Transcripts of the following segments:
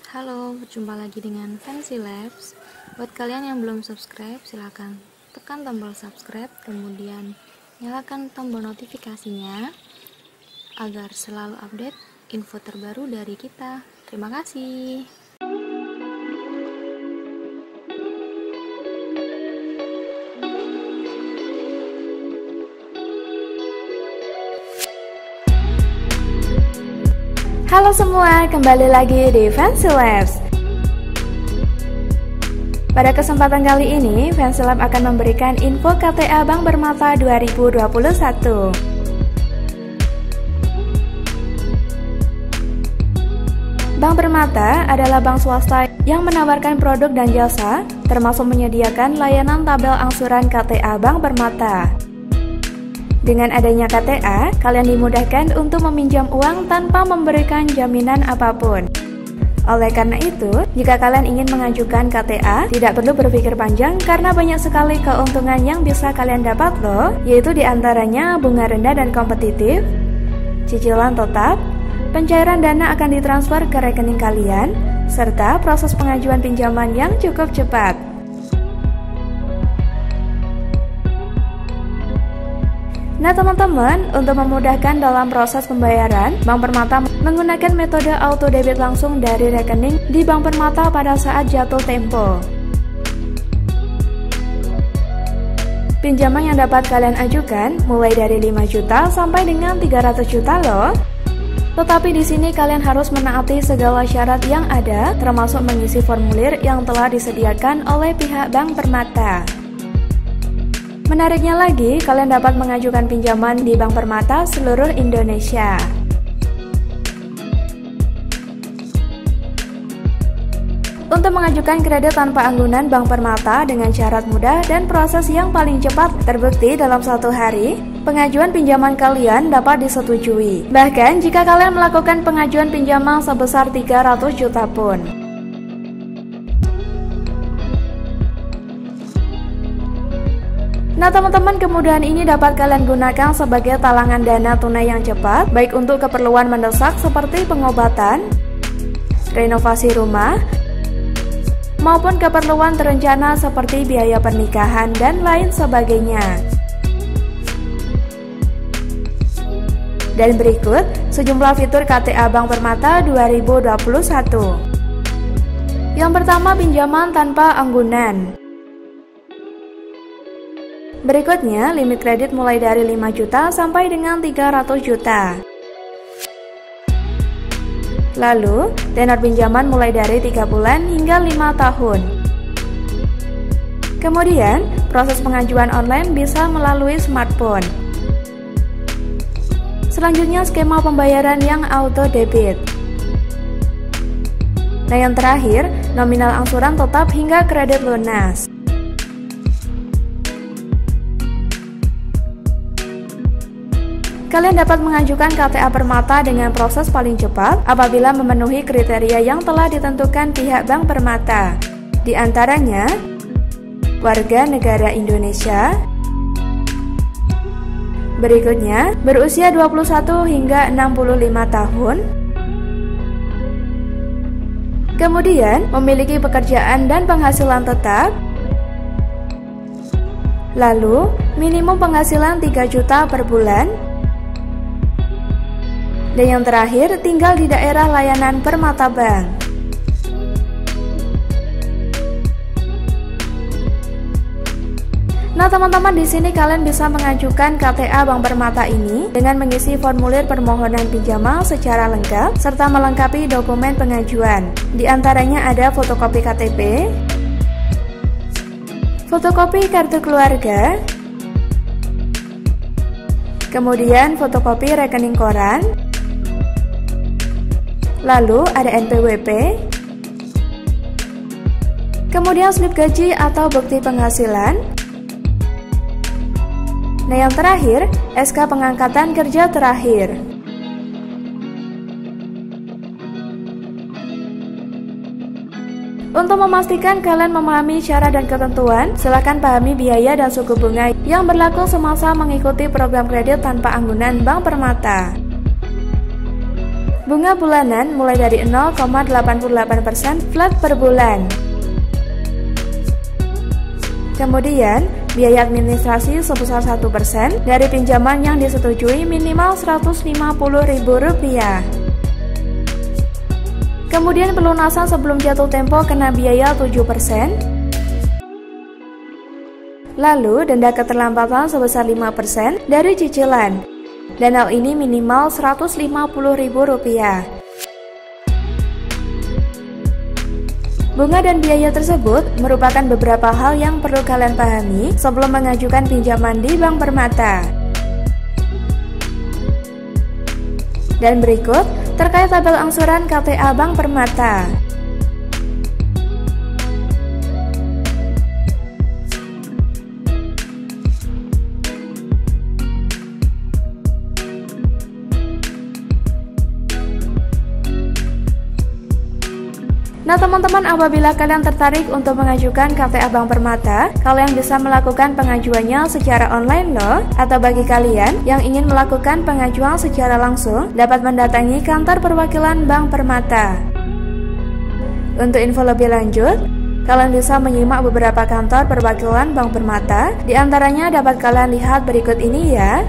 Halo, berjumpa lagi dengan Fancy Labs. Buat kalian yang belum subscribe, silahkan tekan tombol subscribe, kemudian nyalakan tombol notifikasinya agar selalu update info terbaru dari kita. Terima kasih. Halo semua, kembali lagi di Fancy Labs. Pada kesempatan kali ini, Fancy Lab akan memberikan info KTA Bank Permata 2021. Bank Permata adalah bank swasta yang menawarkan produk dan jasa, termasuk menyediakan layanan tabel angsuran KTA Bank Permata. Dengan adanya KTA, kalian dimudahkan untuk meminjam uang tanpa memberikan jaminan apapun. Oleh karena itu, jika kalian ingin mengajukan KTA, tidak perlu berpikir panjang karena banyak sekali keuntungan yang bisa kalian dapat loh, yaitu diantaranya bunga rendah dan kompetitif, cicilan tetap, pencairan dana akan ditransfer ke rekening kalian, serta proses pengajuan pinjaman yang cukup cepat. Nah teman-teman, untuk memudahkan dalam proses pembayaran, Bank Permata menggunakan metode auto debit langsung dari rekening di Bank Permata pada saat jatuh tempo. Pinjaman yang dapat kalian ajukan mulai dari 5 juta sampai dengan 300 juta loh. Tetapi di sini kalian harus menaati segala syarat yang ada, termasuk mengisi formulir yang telah disediakan oleh pihak Bank Permata. Menariknya lagi, kalian dapat mengajukan pinjaman di Bank Permata seluruh Indonesia. Untuk mengajukan kredit tanpa anggunan Bank Permata dengan syarat mudah dan proses yang paling cepat terbukti dalam 1 hari, pengajuan pinjaman kalian dapat disetujui. Bahkan jika kalian melakukan pengajuan pinjaman sebesar 300 juta pun. Nah teman-teman, kemudahan ini dapat kalian gunakan sebagai talangan dana tunai yang cepat, baik untuk keperluan mendesak seperti pengobatan, renovasi rumah, maupun keperluan terencana seperti biaya pernikahan dan lain sebagainya. Dan berikut sejumlah fitur KTA Bank Permata 2021. Yang pertama, pinjaman tanpa anggunan. Berikutnya, limit kredit mulai dari 5 juta sampai dengan 300 juta. Lalu, tenor pinjaman mulai dari 3 bulan hingga 5 tahun. Kemudian, proses pengajuan online bisa melalui smartphone. Selanjutnya, skema pembayaran yang auto debit. Nah, yang terakhir, nominal angsuran tetap hingga kredit lunas. Kalian dapat mengajukan KTA Permata dengan proses paling cepat apabila memenuhi kriteria yang telah ditentukan pihak Bank Permata. Di antaranya, warga negara Indonesia, berikutnya berusia 21 hingga 65 tahun, kemudian memiliki pekerjaan dan penghasilan tetap, lalu minimum penghasilan 3 juta per bulan, dan yang terakhir, tinggal di daerah layanan Permata Bank. Nah teman-teman, di sini kalian bisa mengajukan KTA Bank Permata ini dengan mengisi formulir permohonan pinjaman secara lengkap serta melengkapi dokumen pengajuan. Di antaranya ada fotokopi KTP, fotokopi kartu keluarga, kemudian fotokopi rekening koran, lalu ada NPWP, kemudian slip gaji atau bukti penghasilan. Nah yang terakhir, SK pengangkatan kerja terakhir. Untuk memastikan kalian memahami syarat dan ketentuan, silakan pahami biaya dan suku bunga yang berlaku semasa mengikuti program kredit tanpa anggunan Bank Permata. Bunga bulanan mulai dari 0,88% flat per bulan. Kemudian, biaya administrasi sebesar 1% dari pinjaman yang disetujui minimal Rp150.000. Kemudian pelunasan sebelum jatuh tempo kena biaya 7%. Lalu denda keterlambatan sebesar 5% dari cicilan. Dan hal ini minimal Rp150.000. Bunga dan biaya tersebut merupakan beberapa hal yang perlu kalian pahami sebelum mengajukan pinjaman di Bank Permata. Dan berikut terkait tabel angsuran KTA Bank Permata. Nah teman-teman, apabila kalian tertarik untuk mengajukan KTA Bank Permata, kalian bisa melakukan pengajuannya secara online loh. Atau bagi kalian yang ingin melakukan pengajuan secara langsung, dapat mendatangi kantor perwakilan Bank Permata. Untuk info lebih lanjut, kalian bisa menyimak beberapa kantor perwakilan Bank Permata. Di antaranya dapat kalian lihat berikut ini ya.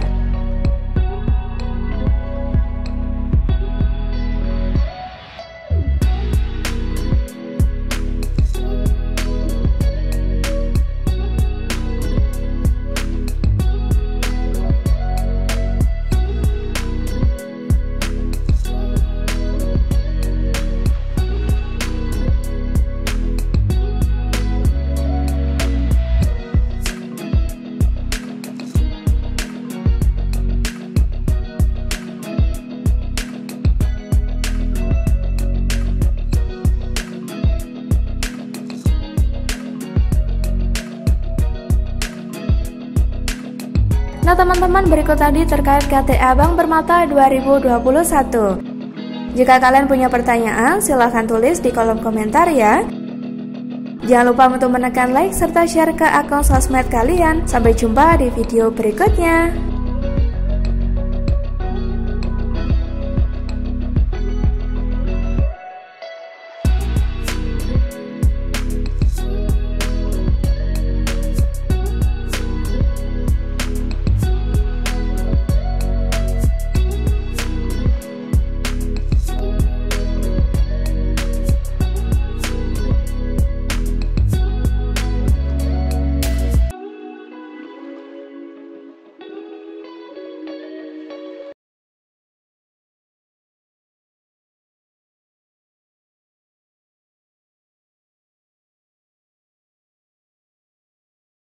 Nah teman-teman, berikut tadi terkait KTA Bank Permata 2021. Jika kalian punya pertanyaan, silahkan tulis di kolom komentar ya. Jangan lupa untuk menekan like serta share ke akun sosmed kalian. Sampai jumpa di video berikutnya.